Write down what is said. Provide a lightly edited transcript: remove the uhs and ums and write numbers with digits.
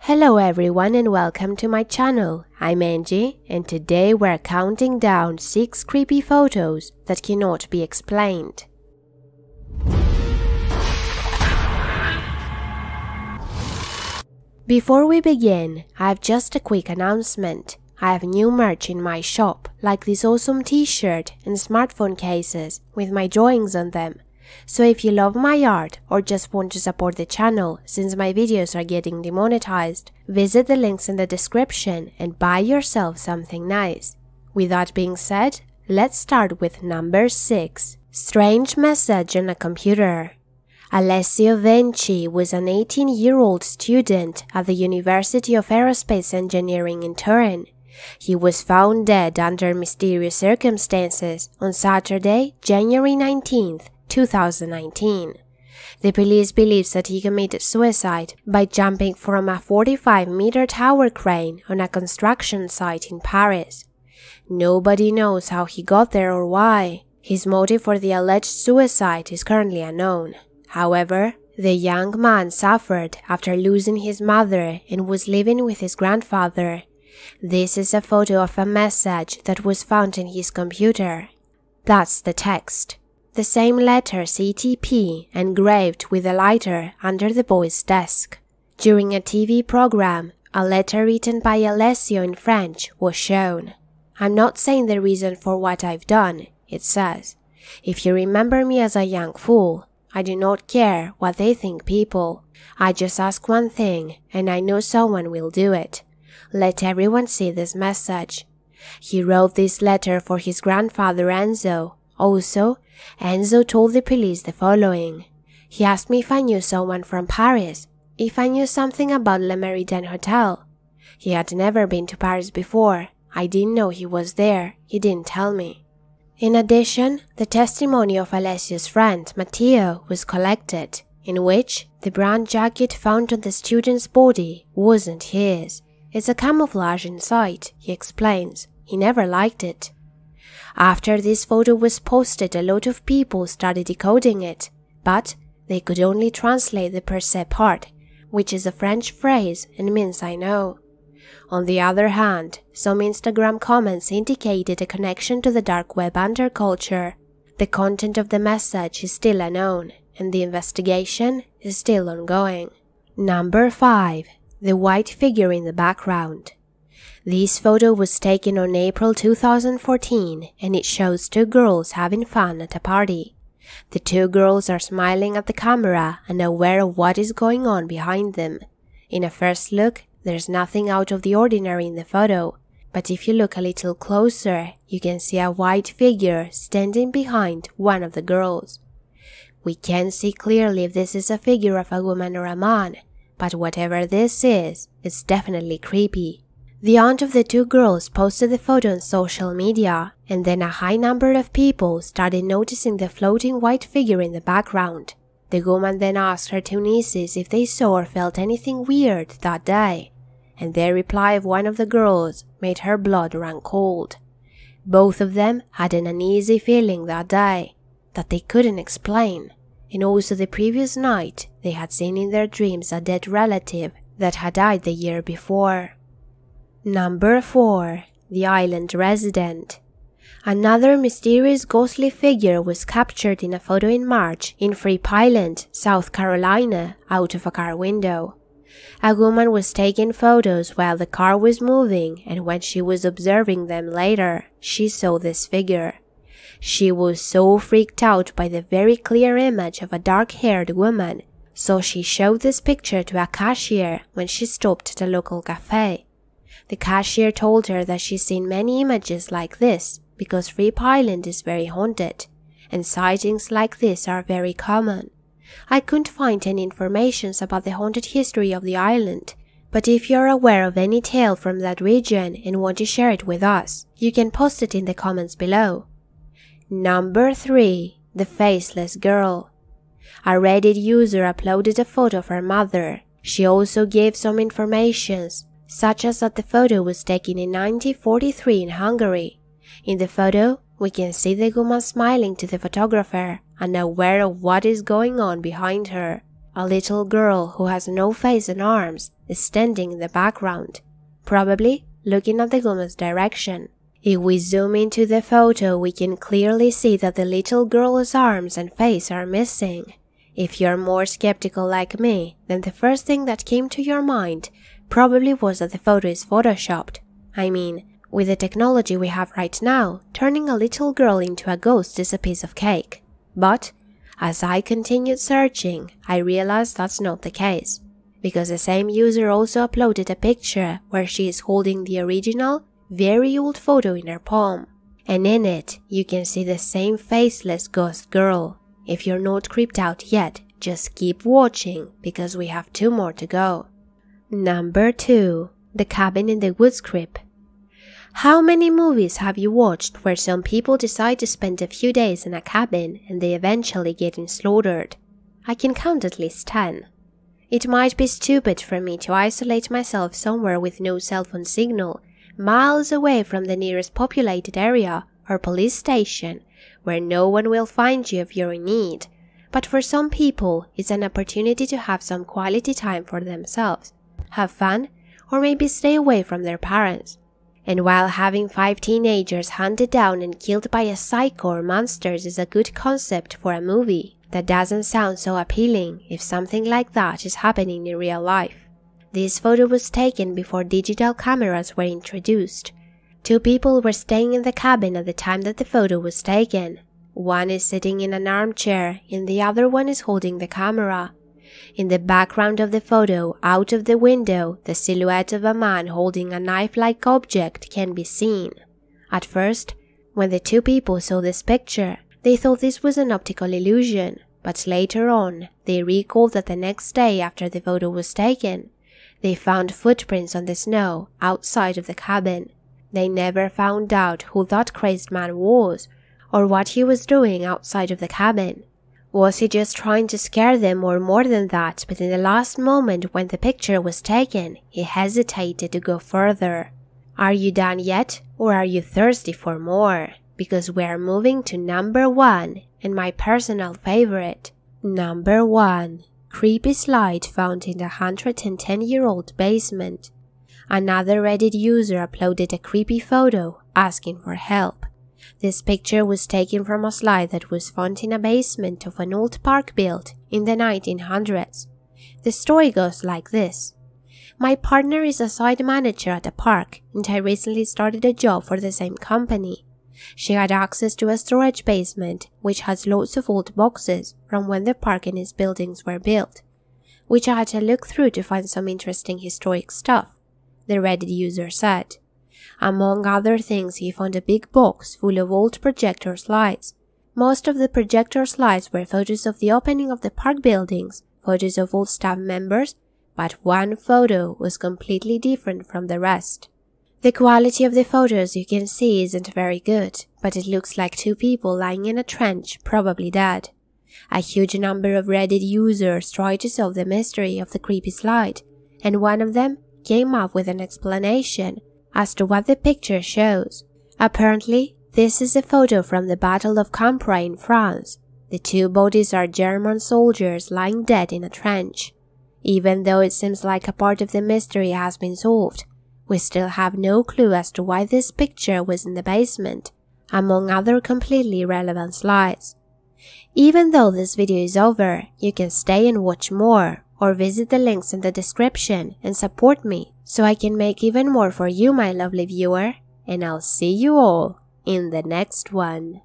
Hello everyone and welcome to my channel. I'm Angie and today we're counting down 6 creepy photos that cannot be explained. Before we begin, I have just a quick announcement. I have new merch in my shop, like this awesome t-shirt and smartphone cases with my drawings on them. So if you love my art or just want to support the channel since my videos are getting demonetized, visit the links in the description and buy yourself something nice. With that being said, let's start with number 6. Strange message on a computer. Alessio Venci was an 18-year-old student at the University of Aerospace Engineering in Turin. He was found dead under mysterious circumstances on Saturday, January 19th, 2019. The police believes that he committed suicide by jumping from a 45-meter tower crane on a construction site in Paris. Nobody knows how he got there or why. His motive for the alleged suicide is currently unknown. However, the young man suffered after losing his mother and was living with his grandfather. This is a photo of a message that was found in his computer. That's the text. The same letter CTP engraved with a lighter under the boy's desk. During a TV program, a letter written by Alessio in French was shown. I'm not saying the reason for what I've done, it says. If you remember me as a young fool, I do not care what they think people. I just ask one thing, and I know someone will do it. Let everyone see this message. He wrote this letter for his grandfather Enzo. Also, Enzo told the police the following. He asked me if I knew someone from Paris, if I knew something about Le Méridien Hotel. He had never been to Paris before. I didn't know he was there. He didn't tell me. In addition, the testimony of Alessio's friend, Matteo, was collected, in which the brown jacket found on the student's body wasn't his. It's a camouflage inside, he explains. He never liked it. After this photo was posted, a lot of people started decoding it, but they could only translate the per se part, which is a French phrase and means I know. On the other hand, some Instagram comments indicated a connection to the dark web underculture. The content of the message is still unknown, and the investigation is still ongoing. Number 5. The white figure in the background. This photo was taken on April 2014 and it shows 2 girls having fun at a party. The 2 girls are smiling at the camera and aware of what is going on behind them. In a first look, there's nothing out of the ordinary in the photo, but if you look a little closer, you can see a white figure standing behind one of the girls. We can't see clearly if this is a figure of a woman or a man, but whatever this is, it's definitely creepy. The aunt of the 2 girls posted the photo on social media, and then a high number of people started noticing the floating white figure in the background. The woman then asked her 2 nieces if they saw or felt anything weird that day, and their reply of one of the girls made her blood run cold. Both of them had an uneasy feeling that day that they couldn't explain, and also the previous night they had seen in their dreams a dead relative that had died the year before. Number 4. The Island Resident. Another mysterious ghostly figure was captured in a photo in March in Fripp Island, South Carolina, out of a car window. A woman was taking photos while the car was moving, and when she was observing them later, she saw this figure. She was so freaked out by the very clear image of a dark-haired woman, so she showed this picture to a cashier when she stopped at a local cafe. The cashier told her that she's seen many images like this because Fripp Island is very haunted, and sightings like this are very common. I couldn't find any information about the haunted history of the island, but if you're aware of any tale from that region and want to share it with us, you can post it in the comments below. Number 3. The Faceless Girl. A Reddit user uploaded a photo of her mother. She also gave some information, such as that the photo was taken in 1943 in Hungary. In the photo, we can see the woman smiling to the photographer and aware of what is going on behind her. a little girl who has no face and arms is standing in the background, probably looking at the woman's direction. If we zoom into the photo, we can clearly see that the little girl's arms and face are missing. If you're more skeptical like me, then the first thing that came to your mind probably was that the photo is photoshopped. I mean, with the technology we have right now, turning a little girl into a ghost is a piece of cake. But as I continued searching, I realized that's not the case, because the same user also uploaded a picture where she is holding the original, very old photo in her palm. And in it, you can see the same faceless ghost girl. If you're not creeped out yet, just keep watching, because we have 2 more to go. Number 2. The Cabin in the Woods Creep. How many movies have you watched where some people decide to spend a few days in a cabin and they eventually get slaughtered? I can count at least 10. It might be stupid for me to isolate myself somewhere with no cell phone signal, miles away from the nearest populated area or police station, where no one will find you if you're in need. But for some people, it's an opportunity to have some quality time for themselves, have fun, or maybe stay away from their parents. And while having 5 teenagers hunted down and killed by a psycho or monsters is a good concept for a movie, that doesn't sound so appealing if something like that is happening in real life. This photo was taken before digital cameras were introduced. 2 people were staying in the cabin at the time that the photo was taken. One is sitting in an armchair and the other one is holding the camera. In the background of the photo, out of the window, the silhouette of a man holding a knife-like object can be seen. At first, when the 2 people saw this picture, they thought this was an optical illusion, but later on, they recalled that the next day after the photo was taken, they found footprints on the snow outside of the cabin. They never found out who that crazed man was, or what he was doing outside of the cabin. Was he just trying to scare them or more than that, but in the last moment when the picture was taken, he hesitated to go further. Are you done yet, or are you thirsty for more? Because we are moving to number 1, and my personal favorite. Number 1. Creepy slide found in the 110-year-old basement. Another Reddit user uploaded a creepy photo asking for help. This picture was taken from a slide that was found in a basement of an old park built in the 1900s. The story goes like this. My partner is a site manager at a park, and I recently started a job for the same company. She had access to a storage basement which has lots of old boxes from when the park and its buildings were built, which I had to look through to find some interesting historic stuff, the Reddit user said. Among other things, he found a big box full of old projector slides. Most of the projector slides were photos of the opening of the park buildings, photos of old staff members, but one photo was completely different from the rest. The quality of the photos you can see isn't very good, but it looks like 2 people lying in a trench, probably dead. A huge number of Reddit users tried to solve the mystery of the creepy slide, and one of them came up with an explanation as to what the picture shows. Apparently, this is a photo from the Battle of Cambrai in France. The 2 bodies are German soldiers lying dead in a trench. Even though it seems like a part of the mystery has been solved, we still have no clue as to why this picture was in the basement, among other completely irrelevant slides. Even though this video is over, you can stay and watch more, or visit the links in the description and support me so I can make even more for you, my lovely viewer, and I'll see you all in the next one.